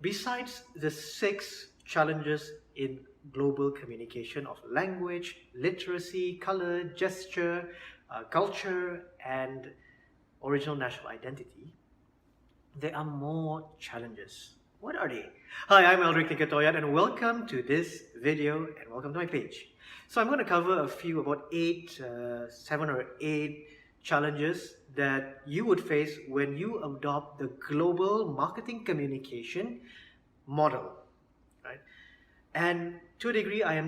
Besides the 6 challenges in global communication of language, literacy, color, gesture, culture, and original national identity, there are more challenges. What are they? Hi, I'm Aldric Toyad, and welcome to this video, and welcome to my page. So I'm going to cover a few, about 7 or 8 challenges that you would face when you adopt the global marketing communication model, right? And to a degree, I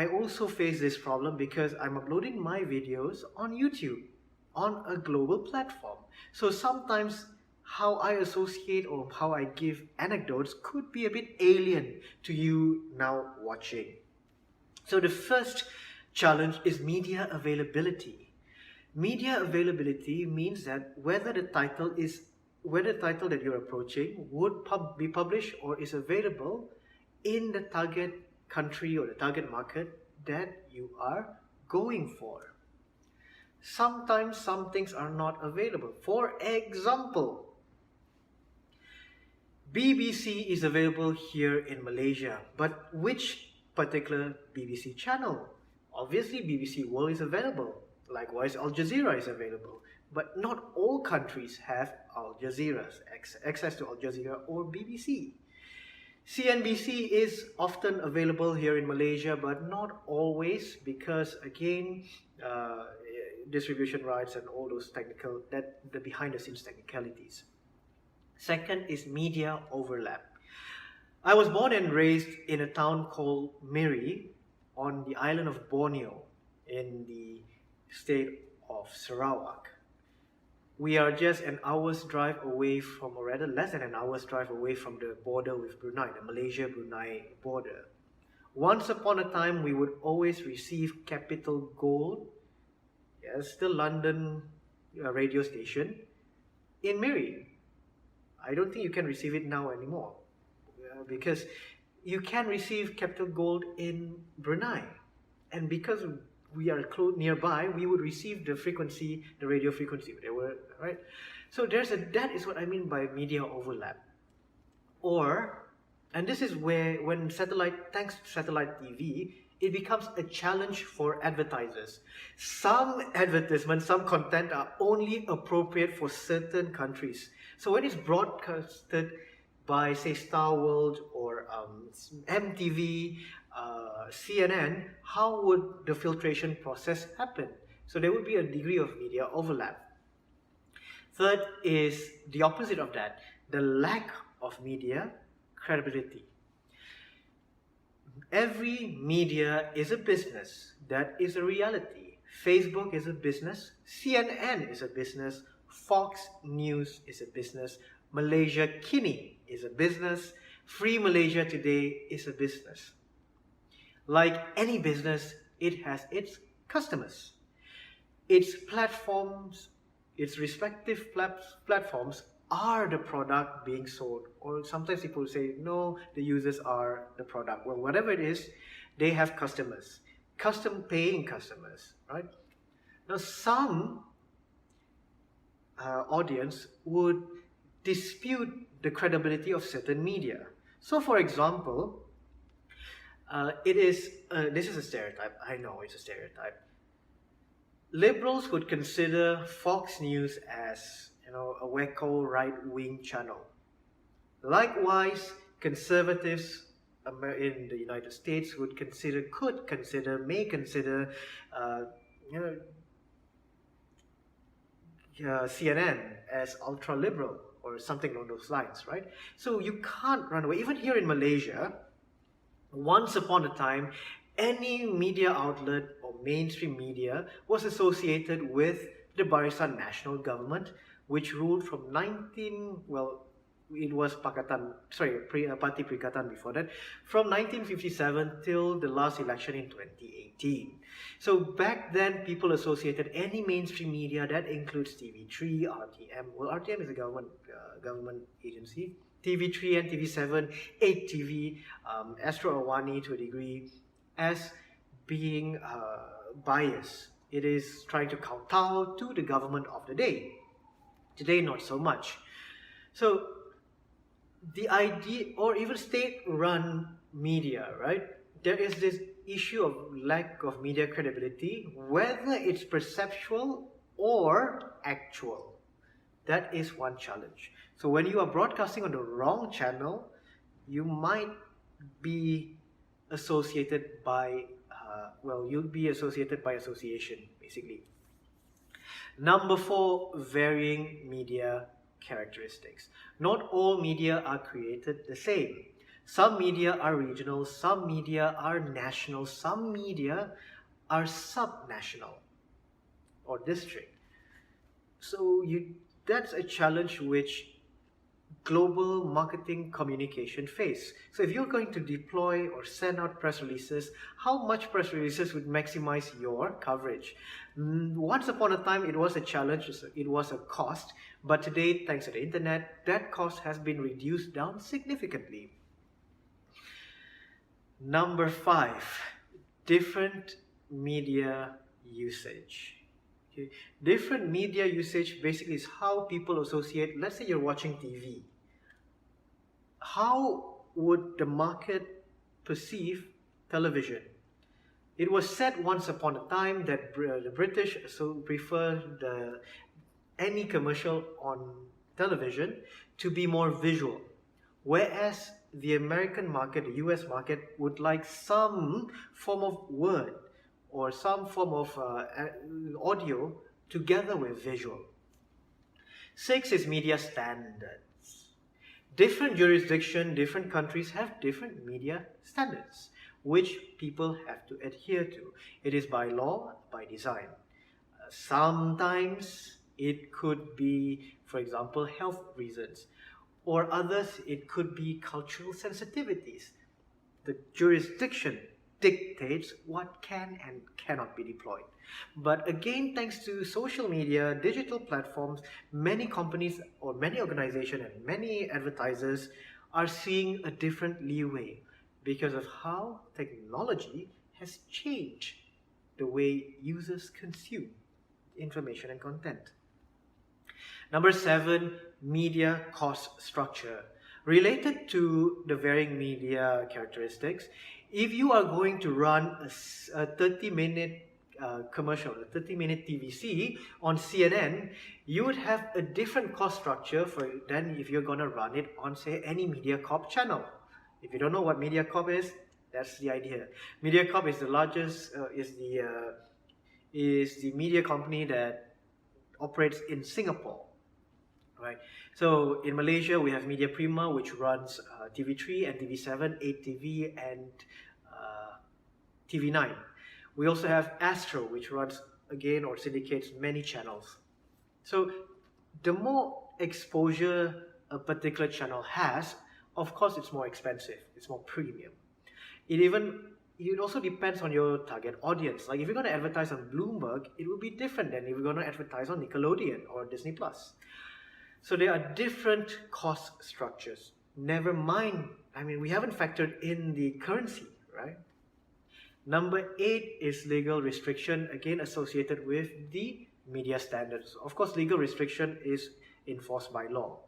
also face this problem because I'm uploading my videos on YouTube on a global platform. So sometimes how I associate or how I give anecdotes could be a bit alien to you now watching. So the first challenge is media availability. Media availability means that whether the title that you're approaching would be published or is available in the target country or the target market that you are going for. Sometimes some things are not available. For example, BBC is available here in Malaysia, but which particular BBC channel? Obviously, BBC World is available. Likewise, Al Jazeera is available. But not all countries have Al Jazeera's access to Al Jazeera or BBC. CNBC is often available here in Malaysia, but not always because, again, distribution rights and all those the behind-the-scenes technicalities. Second is media overlap. I was born and raised in a town called Miri on the island of Borneo in the state of Sarawak. We are just an hour's drive away from, or rather less than an hour's drive away from the border with Brunei, the Malaysia-Brunei border. Once upon a time, we would always receive Capital Gold, yes, the London radio station, in Miri. I don't think you can receive it now anymore because you can receive Capital Gold in Brunei. And because we are close nearby, we would receive the frequency, the radio frequency, right? So that is what I mean by media overlap. And this is where, thanks to satellite TV, it becomes a challenge for advertisers. Some advertisements, some content are only appropriate for certain countries. So when it's broadcasted by, say, Star World or MTV, CNN, how would the filtration process happen? So there would be a degree of media overlap. Third is the opposite of that, the lack of media credibility. Every media is a business. That is a reality. Facebook is a business. CNN is a business. Fox News is a business. Malaysia Kini is a business. Free Malaysia Today is a business. Like any business, it has its customers. Its platforms, its respective platforms are the product being sold. Or sometimes people say, no, the users are the product. Well, whatever it is, they have customers. Paying customers, right? Now, some audience would dispute the credibility of certain media. So, for example, this is a stereotype. I know it's a stereotype. Liberals would consider Fox News as, a wacko right-wing channel. Likewise, conservatives in the United States may consider CNN as ultra-liberal or something along those lines, right? So you can't run away. Even here in Malaysia, once upon a time, any media outlet or mainstream media was associated with the Barisan National Government, which ruled from it was Parti Perikatan before that, from 1957 till the last election in 2018. So back then, people associated any mainstream media, that includes TV3, RTM. Well, RTM is a government agency. TV3 and TV7, 8TV, Astro Awani to a degree, as being biased. It is trying to kowtow to the government of the day. Today, not so much. So the idea, or even state-run media, right? There is this issue of lack of media credibility, whether it's perceptual or actual. That is one challenge. So when you are broadcasting on the wrong channel, you might be associated by, you'll be associated by association, basically. Number 4, varying media characteristics. Not all media are created the same. Some media are regional, some media are national, some media are subnational or district. So that's a challenge which global marketing communication face. So if you're going to deploy or send out press releases, how much press releases would maximize your coverage? Once upon a time, it was a challenge, it was a cost, but today, thanks to the internet, that cost has been reduced down significantly. Number 5, different media usage. Okay. Different media usage basically is how people associate. Let's say you're watching TV. How would the market perceive television? It was said once upon a time that the British prefer any commercial on television to be more visual, whereas the American market, the US market, would like some form of word or some form of audio together with visual. 6 is media standards. Different jurisdictions, different countries have different media standards, which people have to adhere to. It is by law, by design. Sometimes it could be, for example, health reasons, or others it could be cultural sensitivities. The jurisdiction dictates what can and cannot be deployed. But again, thanks to social media, digital platforms, many companies or many organizations and many advertisers are seeing a different leeway because of how technology has changed the way users consume information and content. Number 7, media cost structure. Related to the varying media characteristics, if you are going to run a 30-minute commercial, a 30-minute TVC on CNN, you would have a different cost structure than if you're going to run it on, say, any MediaCorp channel. If you don't know what MediaCorp is, that's the idea. MediaCorp is the largest, is the media company that operates in Singapore. Right. So in Malaysia, we have Media Prima, which runs TV3 and TV7, 8TV, and TV9. We also have Astro, which runs again or syndicates many channels. So the more exposure a particular channel has, of course, it's more expensive. It's more premium. It also depends on your target audience. Like if you're going to advertise on Bloomberg, it will be different than if you're going to advertise on Nickelodeon or Disney Plus. So there are different cost structures. Never mind, we haven't factored in the currency, right? Number 8 is legal restriction, again associated with the media standards. Of course, legal restriction is enforced by law.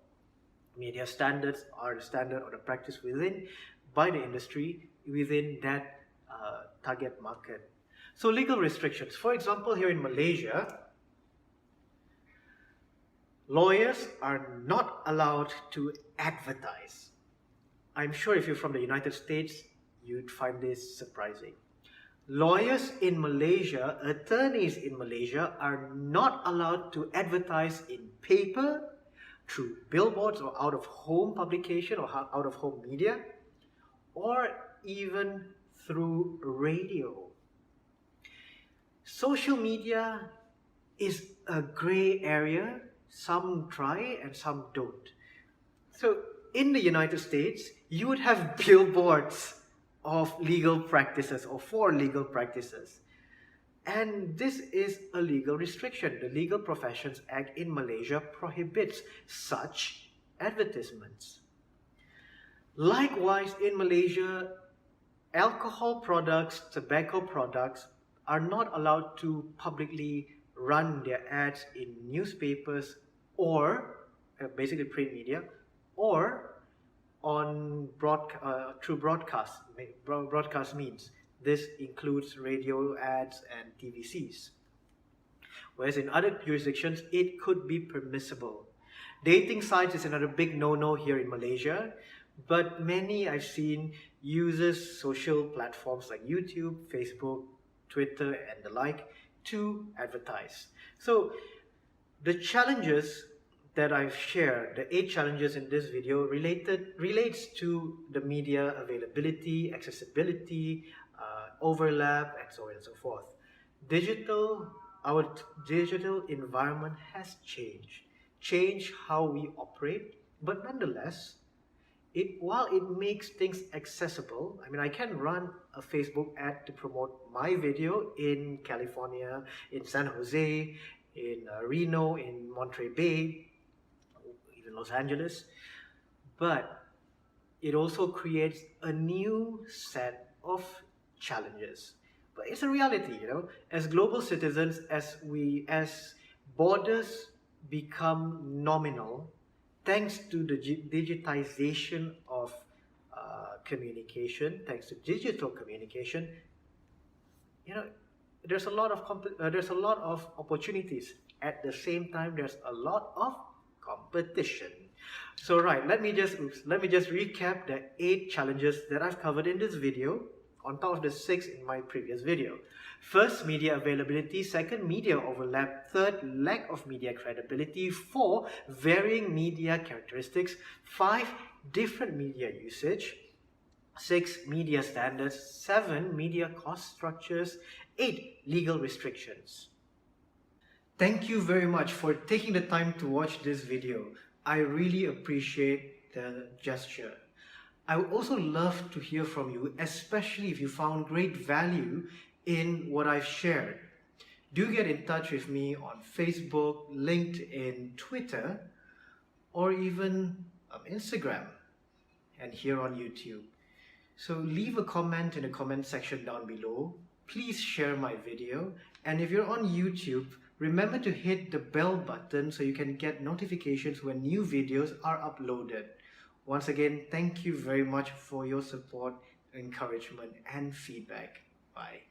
Media standards are the standard or the practice by the industry within that target market. So legal restrictions. For example, here in Malaysia, lawyers are not allowed to advertise. I'm sure if you're from the United States, you'd find this surprising. Lawyers in Malaysia, attorneys in Malaysia, are not allowed to advertise in paper, through billboards or out-of-home publication or out-of-home media, or even through radio. Social media is a gray area. Some try and some don't. So in the United States, you would have billboards of legal practices or for legal practices. And this is a legal restriction. The Legal Professions Act in Malaysia prohibits such advertisements. Likewise, in Malaysia, alcohol products, tobacco products are not allowed to publicly run their ads in newspapers or basically print media or through broadcast means. This includes radio ads and TVCs. Whereas in other jurisdictions, it could be permissible. Dating sites is another big no-no here in Malaysia, but many I've seen uses social platforms like YouTube, Facebook, Twitter, and the like to advertise. So the challenges that I've shared, the 8 challenges in this video relates to the media availability, accessibility, overlap, and so on and so forth. Our digital environment has changed how we operate, but nonetheless, while it makes things accessible, I mean, I can run a Facebook ad to promote my video in California, in San Jose, in Reno, in Monterey Bay, even Los Angeles, but it also creates a new set of challenges. But it's a reality, as global citizens, as borders become nominal, thanks to the digitization of communication, thanks to digital communication, there's a lot of opportunities. At the same time, there's a lot of competition. So right, let me just recap the 8 challenges that I've covered in this video, on top of the 6 in my previous video. First, media availability. Second, media overlap. Third, lack of media credibility. 4, varying media characteristics. 5, different media usage. 6, media standards. 7, media cost structures. 8, legal restrictions. Thank you very much for taking the time to watch this video. I really appreciate the gesture. I would also love to hear from you, especially if you found great value in what I've shared. Do get in touch with me on Facebook, LinkedIn, Twitter, or even Instagram, and here on YouTube. So leave a comment in the comment section down below. Please share my video, and if you're on YouTube, remember to hit the bell button so you can get notifications when new videos are uploaded. Once again, thank you very much for your support, encouragement, and feedback. Bye.